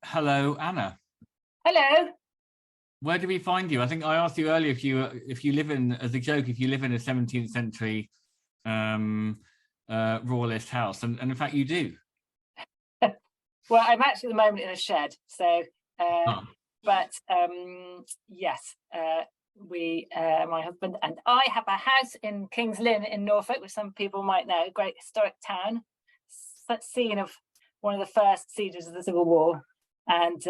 Hello, Anna. Hello. Where do we find you? I think I asked you earlier if you live in, as a joke, if you live in a 17th century royalist house, and in fact you do. Well, I'm actually at the moment in a shed, so but yes, my husband and I have a house in King's Lynn in Norfolk, which some people might know, a great historic town, scene of one of the first sieges of the Civil War, and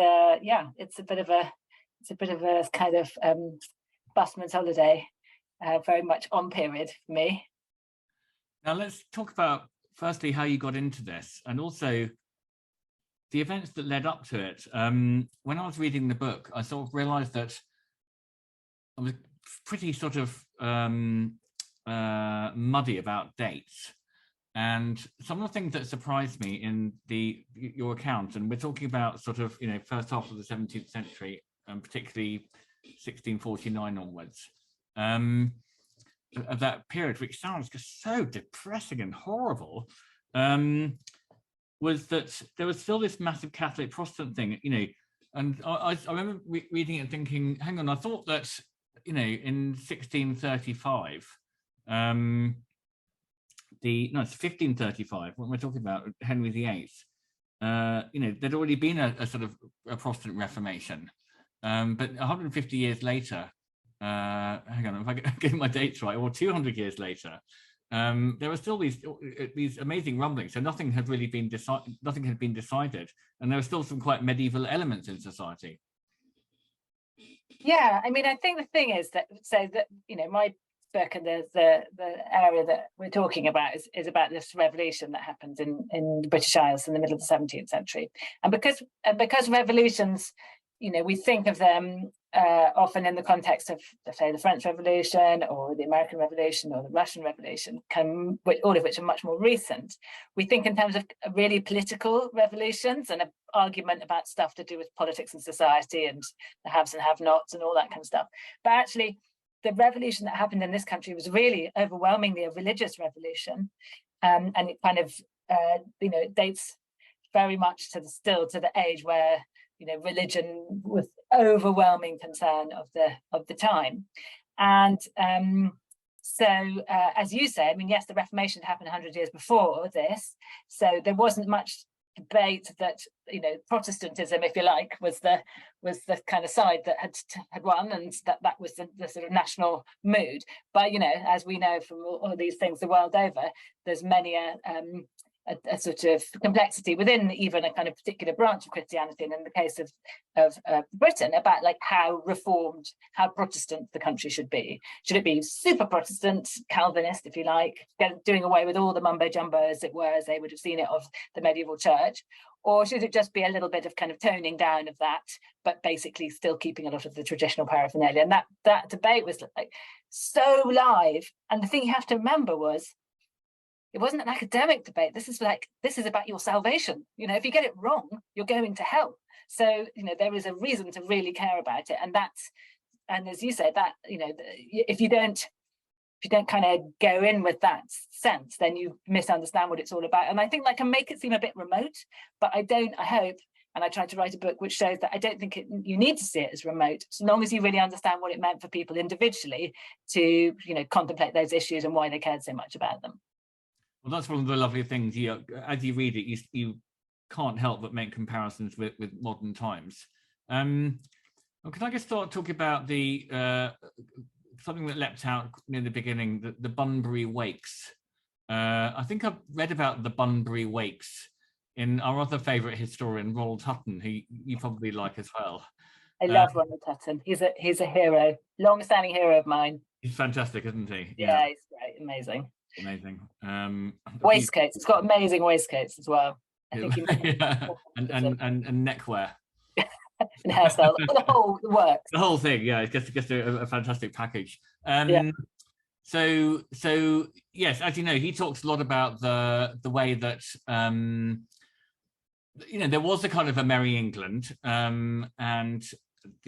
yeah, it's a bit of a kind of busman's holiday, very much on period for me. Now let's talk about firstly how you got into this, and also the events that led up to it. When I was reading the book, I sort of realized that I was pretty sort of muddy about dates. And some of the things that surprised me in your account, and we're talking about sort of, first half of the 17th century, and particularly 1649 onwards, of that period, which sounds just so depressing and horrible, was that there was still this massive Catholic Protestant thing, and I remember reading it and thinking, hang on, I thought that, in 1635, it's 1535, what am I talking about, Henry VIII, there'd already been a sort of a Protestant Reformation, but 150 years later, hang on, if I get my dates right, or 200 years later, there were still these amazing rumblings. So nothing had really been decided. Nothing had been decided, and there were still some quite medieval elements in society. Yeah, I mean, I think the thing is that my book and the area that we're talking about is about this revolution that happens in the British Isles in the middle of the 17th century, and because revolutions, we think of them often in the context of, say, the French Revolution or the American Revolution or the Russian Revolution, all of which are much more recent. We think in terms of really political revolutions and an argument about stuff to do with politics and society and the haves and have-nots and all that kind of stuff. But actually, the revolution that happened in this country was really overwhelmingly a religious revolution, and it kind of, it dates very much to the age where religion was overwhelming concern of the time. And so as you say, I mean, yes, the Reformation happened 100 years before this, so there wasn't much debate that Protestantism, if you like, was the kind of side that had won, and that was the sort of national mood. But as we know from all these things the world over, there's many a sort of complexity within even a kind of particular branch of Christianity, and in the case of Britain, about like how reformed, how Protestant the country should be. Should it be super Protestant, Calvinist, if you like, doing away with all the mumbo jumbo, as it were, as they would have seen it, of the medieval church? Or should it just be a little bit of kind of toning down of that, but basically still keeping a lot of the traditional paraphernalia? And that debate was like so live. And the thing you have to remember was, it wasn't an academic debate. This is about your salvation. If you get it wrong, you're going to hell. So, there is a reason to really care about it. And as you said, that, if you don't kind of go in with that sense, then you misunderstand what it's all about. And I think that can make it seem a bit remote, but I hope, and I tried to write a book which shows that I don't think you need to see it as remote, as long as you really understand what it meant for people individually to, contemplate those issues and why they cared so much about them. Well, that's one of the lovely things. As you read it, you can't help but make comparisons with modern times. Can I just start talking about the something that leapt out near the beginning, the Bunbury Wakes? I think I've read about the Bunbury Wakes in our other favourite historian, Ronald Hutton, who you probably like as well. I love Ronald Hutton. He's a hero, long-standing hero of mine. He's fantastic, isn't he? Yeah, he's great, amazing. Amazing. Waistcoats. It's got amazing waistcoats as well. I think yeah. and neckwear. And hairstyle. The whole works. The whole thing, yeah. It's just a fantastic package. Yeah. So yes, as you know, he talks a lot about the way that there was a kind of a Merry England, and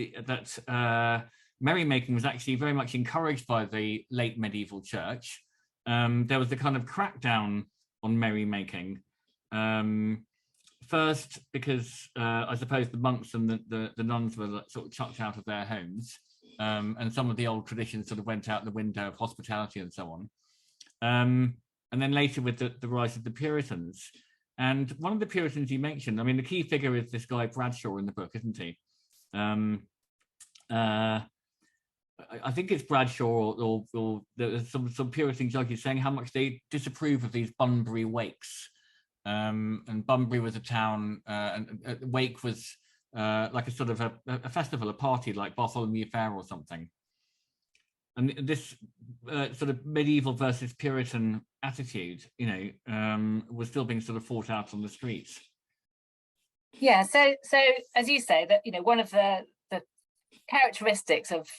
that merrymaking was actually very much encouraged by the late medieval church. There was a kind of crackdown on merrymaking First, because I suppose the monks and the nuns were sort of chucked out of their homes, and some of the old traditions sort of went out the window of hospitality and so on. And then later with the rise of the Puritans. And one of the Puritans you mentioned, I mean, the key figure is this guy Bradshaw in the book, isn't he? I think it's Bradshaw or some Puritan judges saying how much they disapprove of these Bunbury wakes. And Bunbury was a town, and Wake was like a sort of a festival, a party like Bartholomew Fair or something. And this sort of medieval versus Puritan attitude, was still being sort of fought out on the streets. Yeah, so as you say, that one of the characteristics of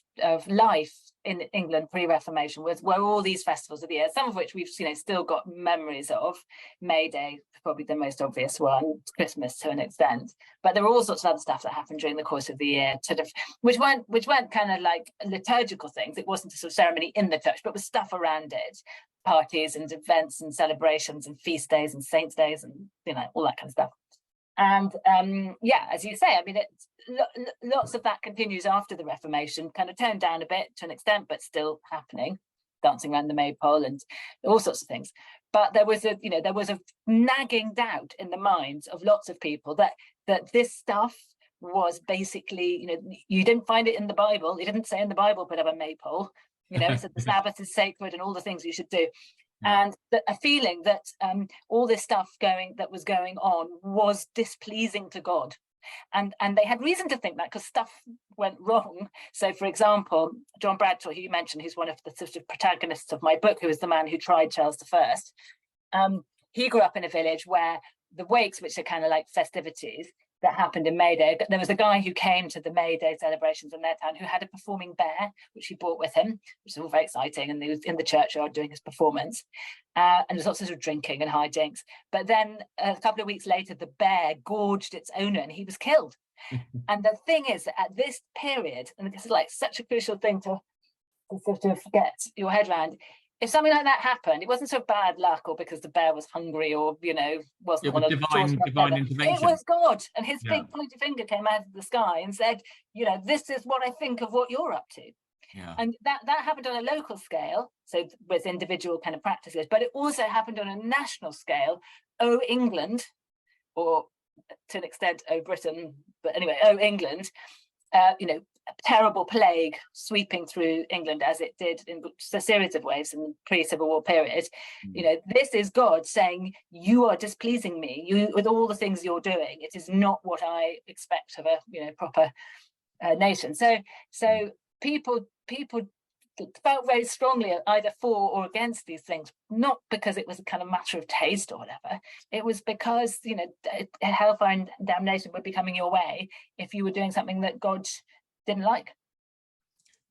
life in England pre-Reformation were all these festivals of the year, some of which we've still got memories of. May Day, probably the most obvious one, Christmas to an extent, but there were all sorts of other stuff that happened during the course of the year, sort of, which weren't kind of like liturgical things. It wasn't a sort of ceremony in the church, but was stuff around it, parties and events and celebrations and feast days and saints' days and all that kind of stuff. And yeah, as you say, I mean, lots of that continues after the Reformation, kind of toned down a bit to an extent, but still happening, dancing around the maypole and all sorts of things. But there was a nagging doubt in the minds of lots of people that this stuff was basically, you didn't find it in the Bible. It didn't say in the Bible put up a maypole. It said the Sabbath is sacred and all the things you should do. And a feeling that all this stuff that was going on was displeasing to God. And they had reason to think that because stuff went wrong. So, for example, John Bradshaw, who you mentioned, who's one of the sort of protagonists of my book, who is the man who tried Charles I, he grew up in a village where the wakes, which are kind of like festivities that happened in May Day, there was a guy who came to the May Day celebrations in their town who had a performing bear, which he brought with him, which was all very exciting, and he was in the churchyard doing his performance. And there was lots of drinking and hijinks. But then a couple of weeks later, the bear gorged its owner and he was killed. And the thing is that at this period, and this is like such a crucial thing to sort of get your head around, if something like that happened, it wasn't so bad luck or because the bear was hungry or, wasn't one of divine intervention. It was God. And his big pointy finger came out of the sky and said, this is what I think of what you're up to. Yeah. And that happened on a local scale, so with individual kind of practices, but it also happened on a national scale. Oh, England, or to an extent, oh, Britain, but anyway, oh, England, a terrible plague sweeping through England as it did in a series of waves in the pre-Civil War period. This is God saying, you are displeasing me, with all the things you're doing. It is not what I expect of a proper nation. So people felt very strongly either for or against these things, not because it was a kind of matter of taste or whatever. It was because hellfire and damnation would be coming your way if you were doing something that God didn't like.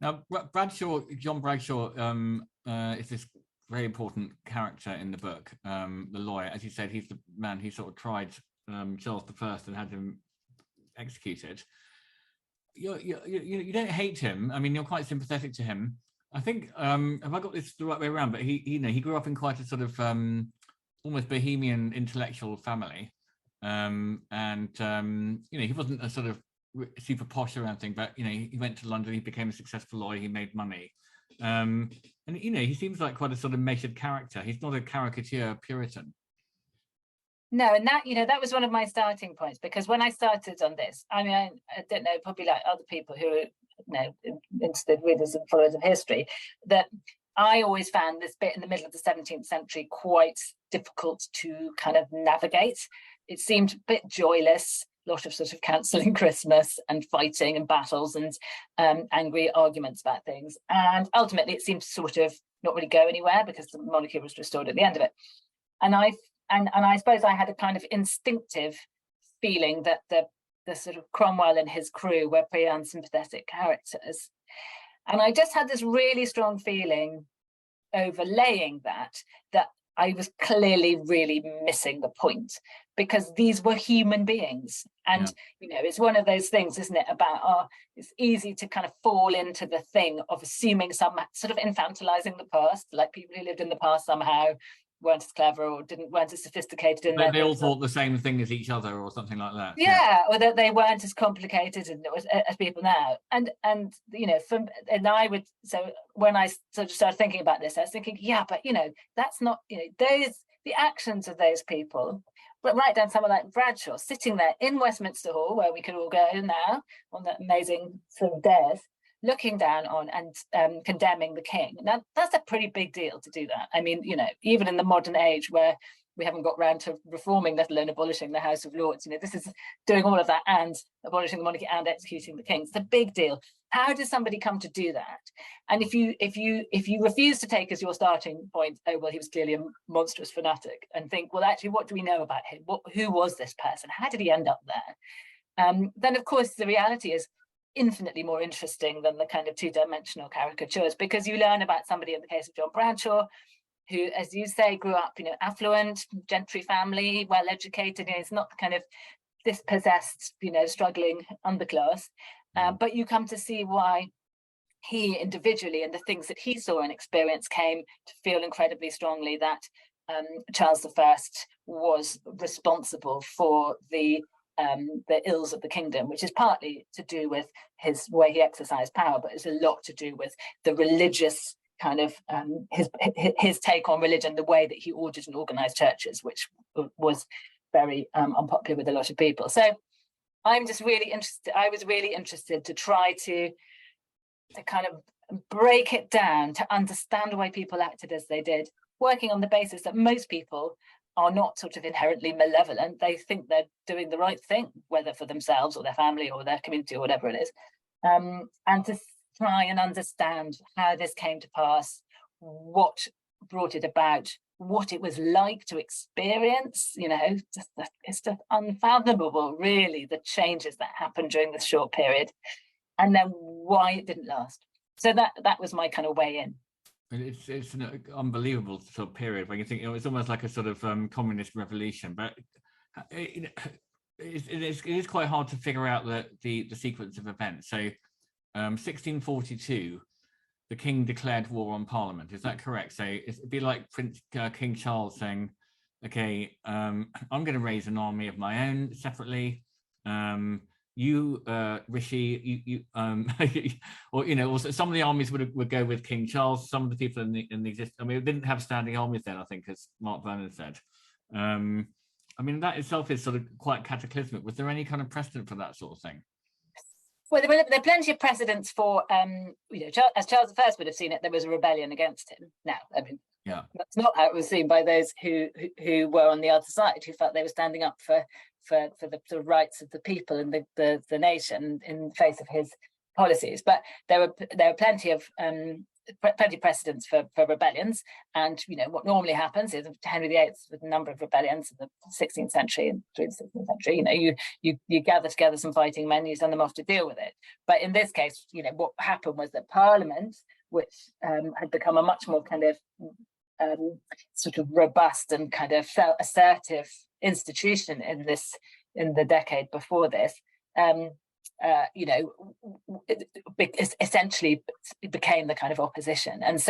Now, John Bradshaw is this very important character in the book, the lawyer. As you said, he's the man who sort of tried Charles I and had him executed. You don't hate him. I mean, you're quite sympathetic to him. I think, have I got this the right way around? But he grew up in quite a sort of almost bohemian intellectual family, and he wasn't a sort of super posh or anything. But he went to London. He became a successful lawyer. He made money, and he seems like quite a sort of measured character. He's not a caricature Puritan. No, and that was one of my starting points, because when I started on this, I mean, I don't know, probably like other people who are interested readers and followers of history, that I always found this bit in the middle of the 17th century quite difficult to kind of navigate. It seemed a bit joyless, a lot of sort of cancelling Christmas and fighting and battles and angry arguments about things. And ultimately it seemed to sort of not really go anywhere because the monarchy was restored at the end of it. And I suppose I had a kind of instinctive feeling that the sort of Cromwell and his crew were pretty unsympathetic characters. And I just had this really strong feeling overlaying that I was clearly really missing the point, because these were human beings. And, it's one of those things, isn't it, about, it's easy to kind of fall into the thing of assuming some sort of infantilizing the past, like people who lived in the past somehow weren't as clever or weren't as sophisticated in they all thought the same thing as each other or something like that. Yeah, or that they weren't as complicated as people now. And I would, so when I sort of started thinking about this, I was thinking, yeah, but that's not, the actions of those people, but right down someone like Bradshaw sitting there in Westminster Hall, where we could all go now on that amazing sort of dais, looking down on and condemning the king. Now, that's a pretty big deal to do that. I mean, even in the modern age where we haven't got round to reforming, let alone abolishing the House of Lords, this is doing all of that and abolishing the monarchy and executing the king. It's a big deal. How does somebody come to do that? And if you refuse to take as your starting point, oh, well, he was clearly a monstrous fanatic, and think, well, actually, what do we know about him? Who was this person? How did he end up there? Then, of course, the reality is infinitely more interesting than the kind of two-dimensional caricatures, because you learn about somebody, in the case of John Bradshaw, who, as you say, grew up, affluent, gentry family, well-educated. It's not the kind of dispossessed, struggling underclass. But you come to see why he individually and the things that he saw and experienced came to feel incredibly strongly that Charles I was responsible for the ills of the kingdom, which is partly to do with his way he exercised power, but it's a lot to do with the religious kind of his take on religion, the way that he ordered and organized churches, which was very unpopular with a lot of people. So I'm just really interested. I was really interested to try to kind of break it down, to understand why people acted as they did, working on the basis that most people are not sort of inherently malevolent. They think they're doing the right thing, whether for themselves or their family or their community or whatever it is, and to try and understand how this came to pass, what brought it about, what it was like to experience. It's just unfathomable, really, the changes that happened during this short period, and then why it didn't last. So that was my kind of way in. It's an unbelievable sort of period when you think it's almost like a sort of communist revolution, but it is quite hard to figure out the sequence of events. So 1642, the king declared war on Parliament. Is that correct? So it'd be like King Charles saying, okay, I'm going to raise an army of my own separately. You, Rishi, you or some of the armies would go with King Charles. Some of the people in the existing, I mean, it didn't have standing armies then, I think, as Mark Vernon said. I mean, that itself is sort of quite cataclysmic. Was there any kind of precedent for that sort of thing? Well, there are plenty of precedents for, as Charles I would have seen it, there was a rebellion against him. Now, I mean, yeah, that's not how it was seen by those who were on the other side, who felt they were standing up for the rights of the people and the nation in the face of his policies. But there are plenty of precedents for rebellions, and what normally happens is Henry VIII with a number of rebellions in the 16th century and through the 16th century. You gather together some fighting men, you send them off to deal with it. But in this case, what happened was that Parliament, which had become a much more kind of sort of robust and kind of assertive institution in the decade before this, essentially it became the kind of opposition. And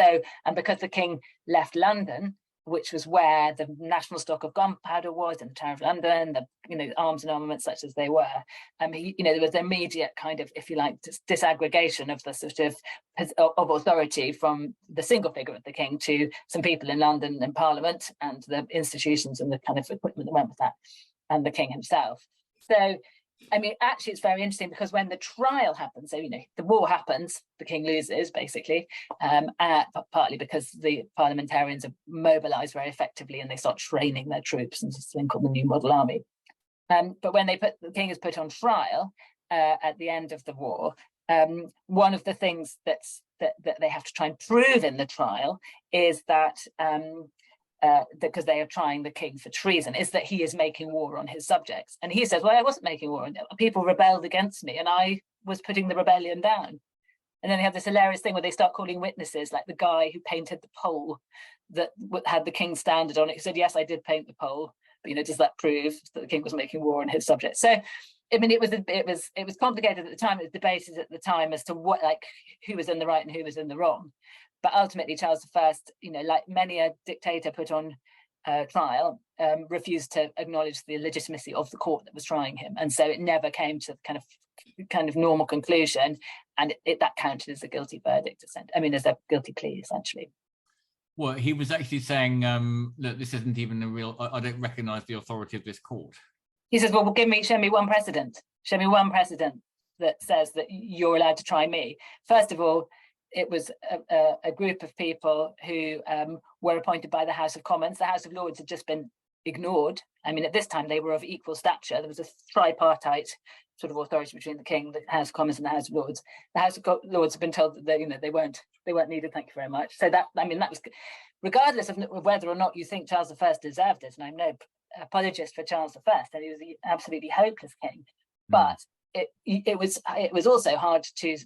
because the king left London, which was where the national stock of gunpowder was in the Tower of London, the arms and armaments such as they were, there was immediate kind of, if you like, disaggregation of the sort of authority from the single figure of the king to some people in London and Parliament and the institutions and the kind of equipment that went with that, and the king himself. So, I mean, actually, it's very interesting because when the trial happens, so, the war happens, the king loses, basically, partly because the parliamentarians are mobilized very effectively and they start training their troops in this thing called the New Model Army. But when the king is put on trial at the end of the war, one of the things that they have to try and prove in the trial is that because they are trying the king for treason, is that he is making war on his subjects. And he says, well, I wasn't making war. People rebelled against me and I was putting the rebellion down. And then they have this hilarious thing where they start calling witnesses, like the guy who painted the pole that had the king's standard on it. He said, yes, I did paint the pole, but does that prove that the king was making war on his subjects? So, I mean, it was complicated at the time. It was debated at the time as to who was in the right and who was in the wrong. But ultimately, Charles I, like many a dictator, put on trial, refused to acknowledge the legitimacy of the court that was trying him, and so it never came to kind of normal conclusion, and that counted as a guilty verdict, as a guilty plea, essentially. Well, he was actually saying, look, this isn't even a real, I don't recognise the authority of this court. He says, well, show me one precedent that says that you're allowed to try me. First of all, it was a group of people who were appointed by the House of Commons. The House of Lords had just been ignored. I mean, at this time, they were of equal stature. There was a tripartite sort of authority between the King, the House of Commons, and the House of Lords. The House of Lords have been told that they weren't needed. Thank you very much. So that was, regardless of whether or not you think Charles I deserved it, and I'm no apologist for Charles I, and he was an absolutely hopeless king, but it was also hard to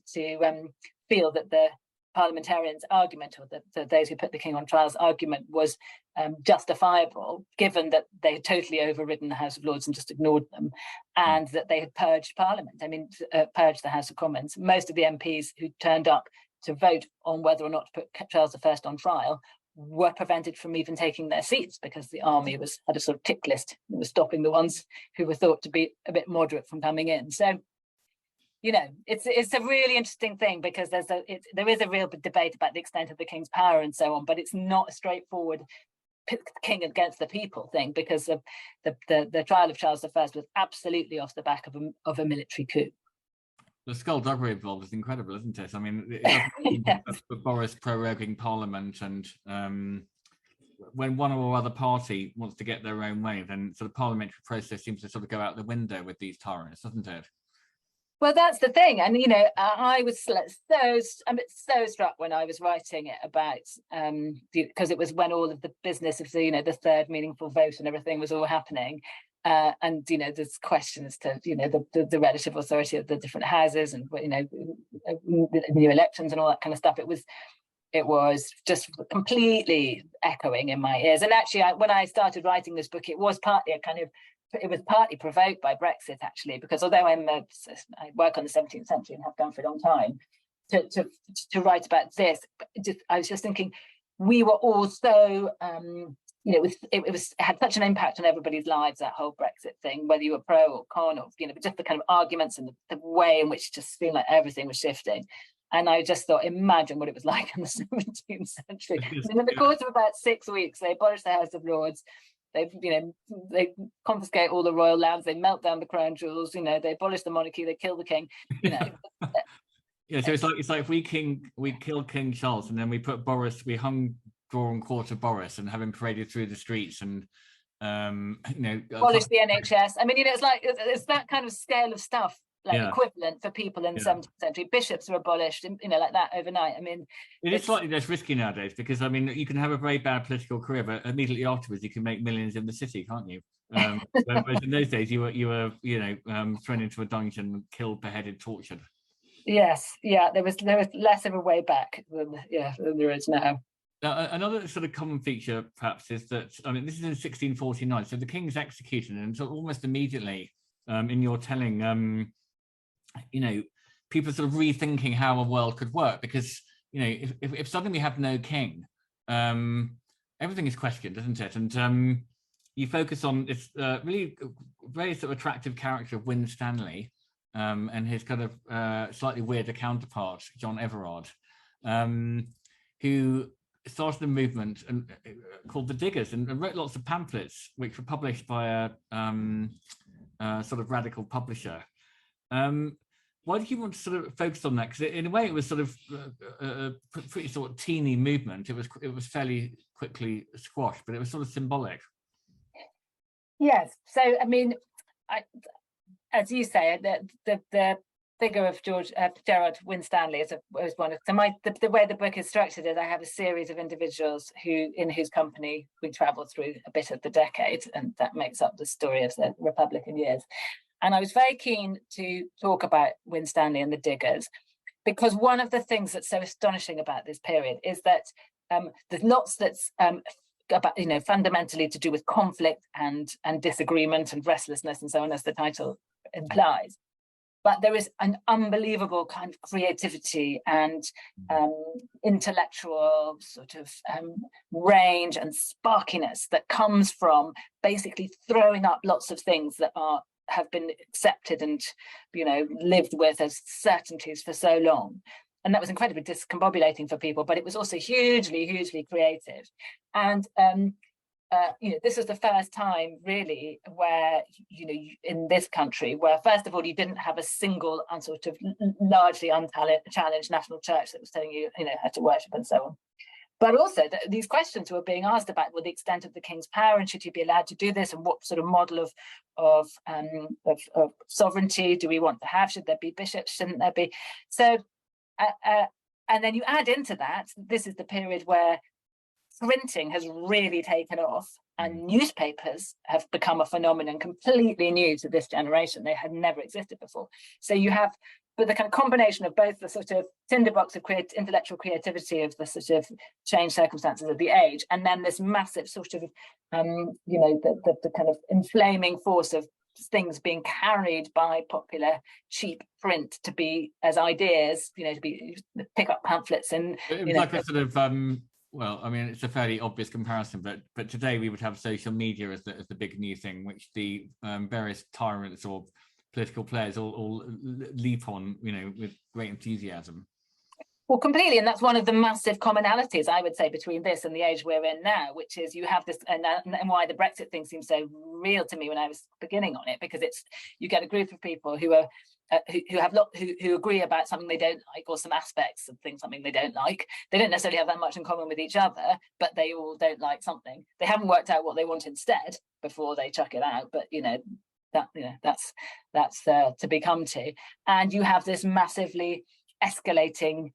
feel that the parliamentarians' argument, or those who put the king on trial's argument, was justifiable, given that they had totally overridden the House of Lords and just ignored them, and that they had purged Parliament. I mean, purged the House of Commons. Most of the MPs who turned up to vote on whether or not to put Charles I on trial were prevented from even taking their seats, because the army had a sort of tick list that was stopping the ones who were thought to be a bit moderate from coming in. So, it's a really interesting thing, because there is a real debate about the extent of the king's power and so on, but it's not a straightforward king against the people thing, because the trial of Charles I was absolutely off the back of a military coup. The skullduggery involved is incredible, isn't it? I mean, Yes. Boris proroguing Parliament, and when one or other party wants to get their own way, then sort of parliamentary process seems to sort of go out the window with these tyrants, doesn't it? Well, that's the thing, and I was so struck when I was writing it about because it was when all of the business of the third meaningful vote and everything was all happening, and there's questions as to the relative authority of the different houses, and the new elections and all that kind of stuff. It was just completely echoing in my ears, and actually, when I started writing this book, it was partly provoked by Brexit, actually, because although I work on the 17th century and have done for a long time, to write about this, I was just thinking, we were all so, it had such an impact on everybody's lives, that whole Brexit thing, whether you were pro or con, or just the kind of arguments and the way in which it just seemed like everything was shifting. And I just thought, imagine what it was like in the 17th century. And in the course of about 6 weeks, they abolished the House of Lords. They confiscate all the royal lands, they melt down the crown jewels, they abolish the monarchy, they kill the king, Yeah, so it's like we killed King Charles, and then we hung draw and quarter Boris and have him paraded through the streets, and abolish the NHS. I mean, it's that kind of scale of stuff, equivalent for people in the 17th century. Bishops were abolished, like that overnight. I mean, it is slightly less risky nowadays, because you can have a very bad political career, but immediately afterwards you can make millions in the city, can't you? Whereas in those days you were thrown into a dungeon, killed, beheaded, tortured. Yes, there was less of a way back than there is now. Another sort of common feature, perhaps, is that this is in 1649, so the king's executed, and so almost immediately in your telling, people sort of rethinking how a world could work, because if suddenly we have no king, everything is questioned, isn't it? And you focus on this really very sort of attractive character of Winstanley, and his kind of slightly weirder counterpart, John Everard, who started a movement called the Diggers, and wrote lots of pamphlets which were published by a sort of radical publisher. Why did you want to sort of focus on that? Because in a way it was sort of a pretty sort of teeny movement. It was fairly quickly squashed, but it was sort of symbolic. Yes. So as you say, the figure of Gerard Winstanley is one of the way the book is structured is I have a series of individuals in whose company we travel through a bit of the decade, and that makes up the story of the Republican years. And I was very keen to talk about Winstanley and the Diggers, because one of the things that's so astonishing about this period is that there's lots that's about fundamentally to do with conflict and disagreement and restlessness and so on, as the title implies. but there is an unbelievable kind of creativity and intellectual sort of range and sparkiness that comes from basically throwing up lots of things that have been accepted and, you know, lived with as certainties for so long. And that was incredibly discombobulating for people, but it was also hugely, hugely creative. And you know, this was the first time really where, you know, in this country, where first of all, you didn't have a single sort of largely unchallenged national church that was telling you, you know, how to worship and so on. But also these questions were being asked about the extent of the king's power, and should he be allowed to do this, and what sort of model of sovereignty do we want to have? Should there be bishops? Shouldn't there be? So, and then you add into that, this is the period where printing has really taken off, and newspapers have become a phenomenon completely new to this generation. They had never existed before. So you have, but the kind of combination of both the sort of tinderbox of intellectual creativity of the sort of changed circumstances of the age, and then this massive sort of, you know, the kind of inflaming force of things being carried by popular cheap print to be as ideas, you know, to be pick up pamphlets and, you know, like a sort of well, I mean, it's a fairly obvious comparison, but today we would have social media as the big new thing, which the various tyrants or political players all leap on, you know, with great enthusiasm. Well, completely, and that's one of the massive commonalities, I would say, between this and the age we're in now, which is you have this, and why the Brexit thing seems so real to me when I was beginning on it, because it's, you get a group of people who are who agree about something they don't like, or some aspects of things, something they don't like. They don't necessarily have that much in common with each other, but they all don't like something. They haven't worked out what they want instead before they chuck it out, but you know, that's to become to. And you have this massively escalating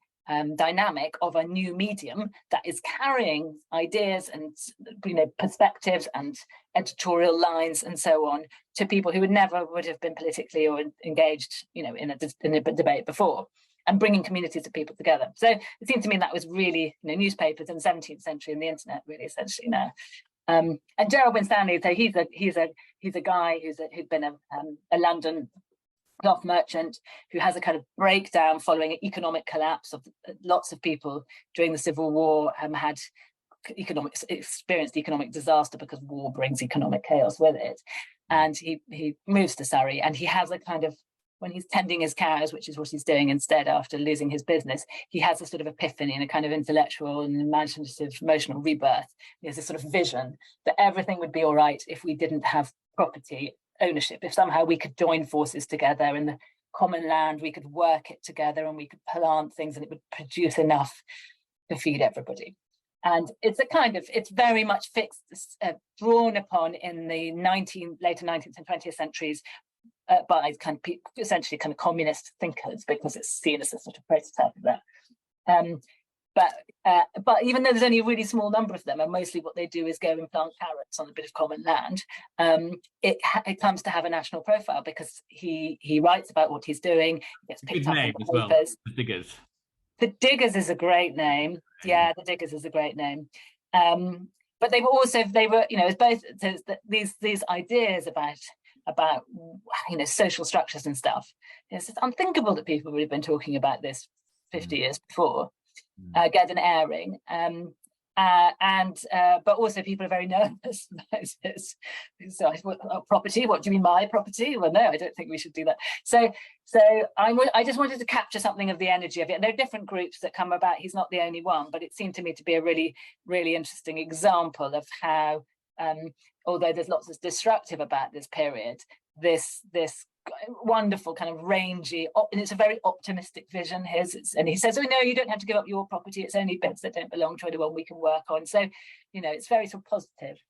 dynamic of a new medium that is carrying ideas and, you know, perspectives and editorial lines and so on to people who would have been politically or engaged, you know, in a debate before, and bringing communities of people together. So it seemed to me that was really, you know, newspapers in the 17th century and the internet really essentially now. And Gerald Winstanley, so he's a guy who'd been a London cloth merchant who has a kind of breakdown following an economic collapse of lots of people during the Civil War, had experienced economic disaster because war brings economic chaos with it. And he moves to Surrey, and he has a kind of, when he's tending his cows, which is what he's doing instead after losing his business, he has a sort of epiphany and a kind of intellectual and imaginative, emotional rebirth. He has this sort of vision that everything would be all right if we didn't have property ownership, if somehow we could join forces together in the common land, we could work it together and we could plant things and it would produce enough to feed everybody. And it's a kind of, it's very much fixed, drawn upon in the later 19th and 20th centuries by kind of essentially kind of communist thinkers, because it's seen as a sort of prototype of that. But even though there's only a really small number of them, and mostly what they do is go and plant carrots on a bit of common land, it comes to have a national profile because he writes about what he's doing. He gets picked up in the papers. Well, the Diggers. The Diggers is a great name. Yeah, the Diggers is a great name. But they were, you know, it's both these ideas about you know, social structures and stuff. It's unthinkable that people would have been talking about this 50 years before. Get an airing, but also people are very nervous about this. So, property? What do you mean, my property? Well, no, I don't think we should do that. So I just wanted to capture something of the energy of it. There are different groups that come about. He's not the only one, but it seemed to me to be a really, really interesting example of how, although there's lots that's destructive about this period, this wonderful kind of rangy, and it's a very optimistic vision his, and he says, oh no, you don't have to give up your property, it's only bits that don't belong to anyone we can work on. So, you know, it's very sort of positive,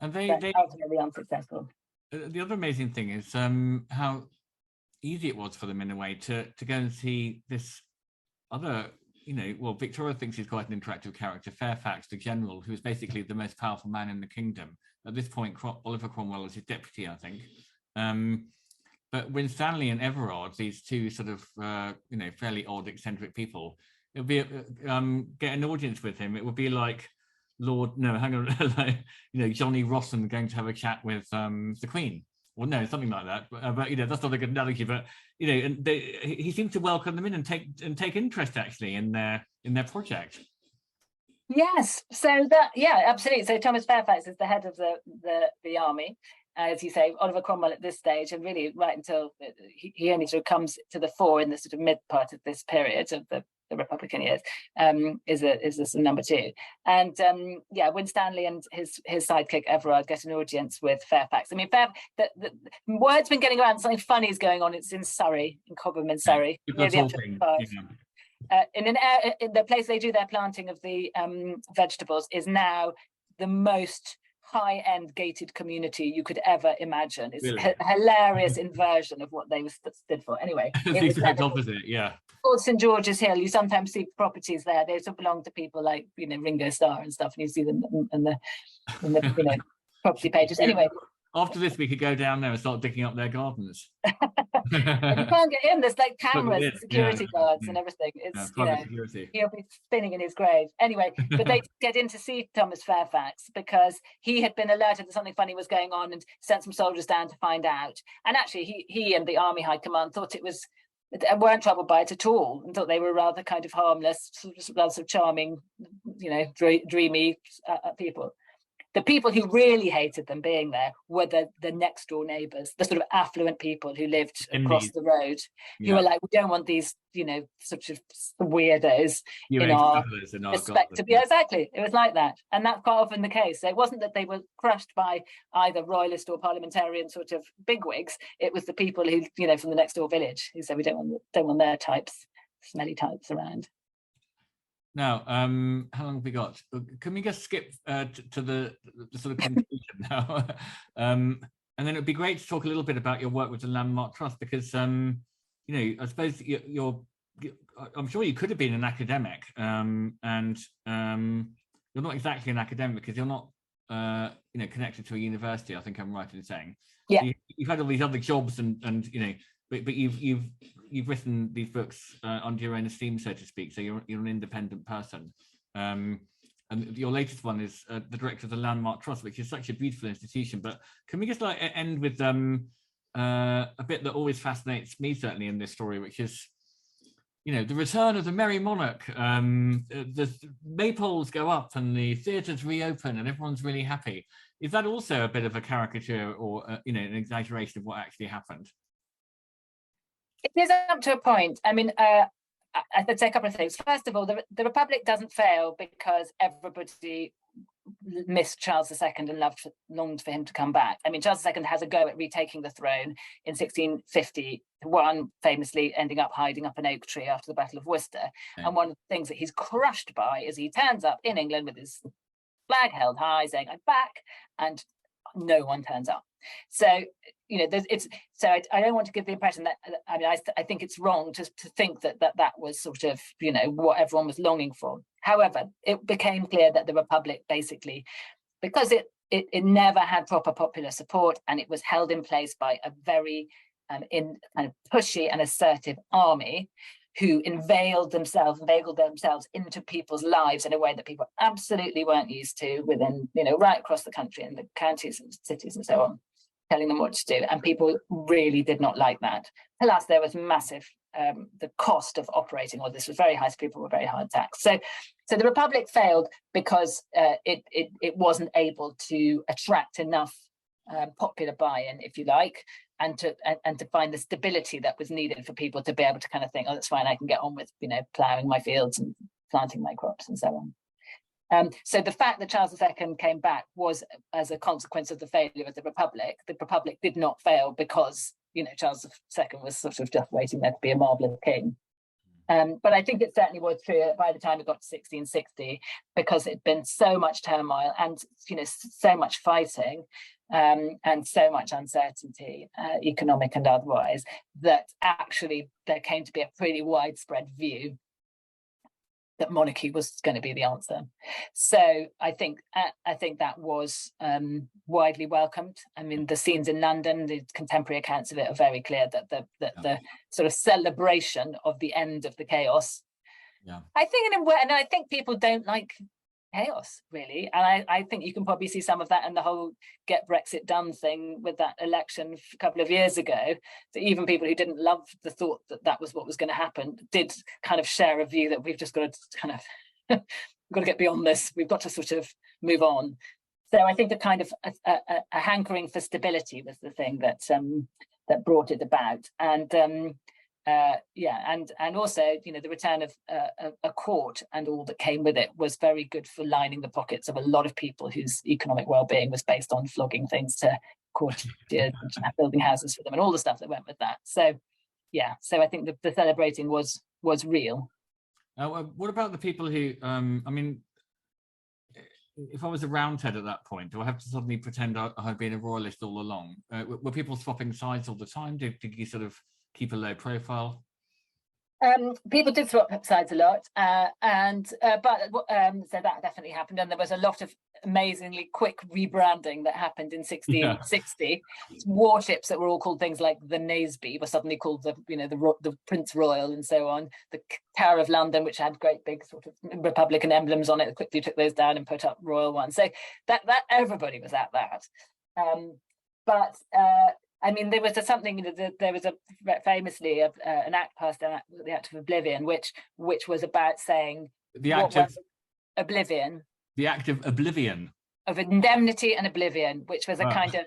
and they ultimately unsuccessful. The other amazing thing is how easy it was for them in a way to go and see this other, you know, well, Victoria thinks he's quite an interactive character, Fairfax the general, who is basically the most powerful man in the kingdom at this point. Oliver Cromwell is his deputy, I think. But Winstanley and Everard, these two sort of, you know, fairly odd, eccentric people, it would be, get an audience with him. It would be like like, you know, Johnny Rossen going to have a chat with the Queen, Well, no, something like that. But that's not a good analogy. But and he seemed to welcome them in and take interest actually in their project. Yes, so that, yeah, absolutely. So Thomas Fairfax is the head of the army, as you say. Oliver Cromwell at this stage, and really right until he only sort of comes to the fore in the sort of mid part of this period of the Republican years, is this number two. And Winstanley and his sidekick Everard get an audience with Fairfax. I mean, the word's been getting around, something funny is going on. It's in Surrey, in Cobham in Surrey, near the in the place they do their planting of the vegetables is now the most high-end gated community you could ever imagine. It's really? A hilarious inversion of what they stood for. Anyway, the exact opposite, yeah. Called St George's Hill. You sometimes see properties there. They sort of belong to people like Ringo Starr and stuff, and you see them in the property pages. Anyway. After this, we could go down there and start digging up their gardens. And you can't get in. There's like cameras, security guards, and everything. It's he'll be spinning in his grave. Anyway, but they get in to see Thomas Fairfax because he had been alerted that something funny was going on and sent some soldiers down to find out. And actually, he and the Army High Command thought weren't troubled by it at all, and thought they were rather kind of harmless, rather sort of charming, dreamy people. The people who really hated them being there were the next door neighbours, the sort of affluent people who lived across the road, who were like, we don't want these, sort of weirdos in our respectable. Yeah, exactly. It was like that. And that's quite often the case. So it wasn't that they were crushed by either royalist or parliamentarian sort of bigwigs. It was the people who, from the next door village who said, we don't want their types, smelly types around. Now, how long have we got? Can we just skip to the sort of conclusion now? And then it would be great to talk a little bit about your work with the Landmark Trust, because, I suppose I'm sure you could have been an academic, and you're not exactly an academic because you're not, connected to a university. I think I'm right in saying. Yeah. So you've had all these other jobs, and but you've written these books under your own esteem, so to speak. So you're an independent person, and your latest one is the director of the Landmark Trust, which is such a beautiful institution. But can we just end with a bit that always fascinates me, certainly in this story, which is the return of the Merry Monarch. The maypoles go up and the theatres reopen and everyone's really happy. Is that also a bit of a caricature or an exaggeration of what actually happened? It is up to a point. I mean, I'd say a couple of things. First of all, the Republic doesn't fail because everybody missed Charles II and longed for him to come back. I mean, Charles II has a go at retaking the throne in 1651, famously ending up hiding up an oak tree after the Battle of Worcester. Okay. And one of the things that he's crushed by is he turns up in England with his flag held high, saying, "I'm back," and no one turns up. So I don't want to give the impression that I think it's wrong to think that was sort of what everyone was longing for. However, it became clear that the Republic basically, because it never had proper popular support, and it was held in place by a very kind of pushy and assertive army who inveigled themselves into people's lives in a way that people absolutely weren't used to within, right across the country and the counties and cities and so on, telling them what to do. And people really did not like that. Plus, there was massive, the cost of operating all this was very high, so people were very hard taxed. So the Republic failed because it wasn't able to attract enough popular buy-in, if you like, and to find the stability that was needed for people to be able to kind of think, oh, that's fine, I can get on with ploughing my fields and planting my crops and so on. So the fact that Charles II came back was as a consequence of the failure of the Republic. The Republic did not fail because Charles II was sort of just waiting there to be a marvellous king. But I think it certainly was true by the time it got to 1660, because it'd been so much turmoil and so much fighting and so much uncertainty, economic and otherwise, that actually there came to be a pretty widespread view that monarchy was going to be the answer. So I think that was widely welcomed. I mean, the scenes in London, the contemporary accounts of it are very clear that the sort of celebration of the end of the chaos. Yeah. I think and I think people don't like chaos, really. And I think you can probably see some of that in the whole get Brexit done thing with that election a couple of years ago. So even people who didn't love the thought that that was what was going to happen did kind of share a view that we've just got to kind of we've got to get beyond this. We've got to sort of move on. So I think a kind of a hankering for stability was the thing that that brought it about. And and also, you know, the return of a court and all that came with it was very good for lining the pockets of a lot of people whose economic well-being was based on flogging things to courtiers and building houses for them and all the stuff that went with that. So yeah, so I think the celebrating was real. What about the people who, I mean, if I was a Roundhead at that point, do I have to suddenly pretend I had been a royalist all along? Were people swapping sides all the time? Did you sort of keep a low profile? People did swap sides a lot, so that definitely happened, and there was a lot of amazingly quick rebranding that happened in 1660. Yeah. Warships that were all called things like the Naseby were suddenly called the Prince Royal and so on. The Tower of London, which had great big sort of Republican emblems on it, quickly took those down and put up royal ones. So that everybody was at that. I mean, there was there was famously an act passed, the Act of Oblivion, which was about saying the Act of Oblivion. The Act of Oblivion. Of indemnity and oblivion, which was a kind of,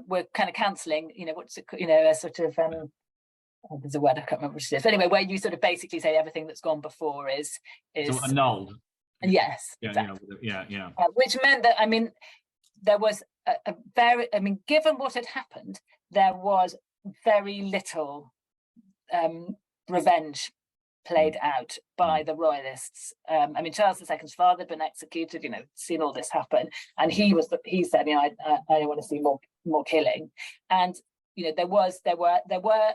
we're kind of cancelling, a sort of, there's a word, I can't remember what it is. Anyway, where you sort of basically say everything that's gone before is so annulled. Yes. Yeah, exactly. yeah. Which meant that, I mean, there was given what had happened, there was very little revenge played out by the royalists. I mean, Charles II's father had been executed, seen all this happen, and he said, I don't want to see more killing. And there were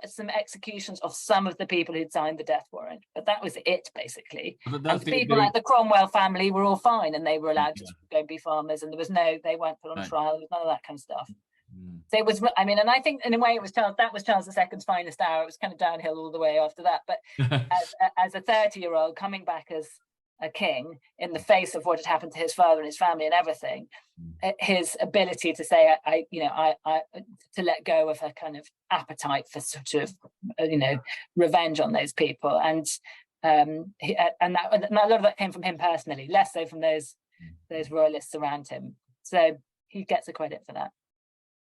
some executions of some of the people who'd signed the death warrant, but that was it basically. And people like the Cromwell family were all fine, and they were allowed to go and be farmers, and they weren't put on trial. There was none of that kind of stuff. So it was, I mean, and I think in a way that was Charles II's finest hour. It was kind of downhill all the way after that. But as a 30-year-old coming back as a king in the face of what had happened to his father and his family and everything, his ability to say, to let go of a kind of appetite for sort of, revenge on those people, and a lot of that came from him personally, less so from those royalists around him. So he gets the credit for that.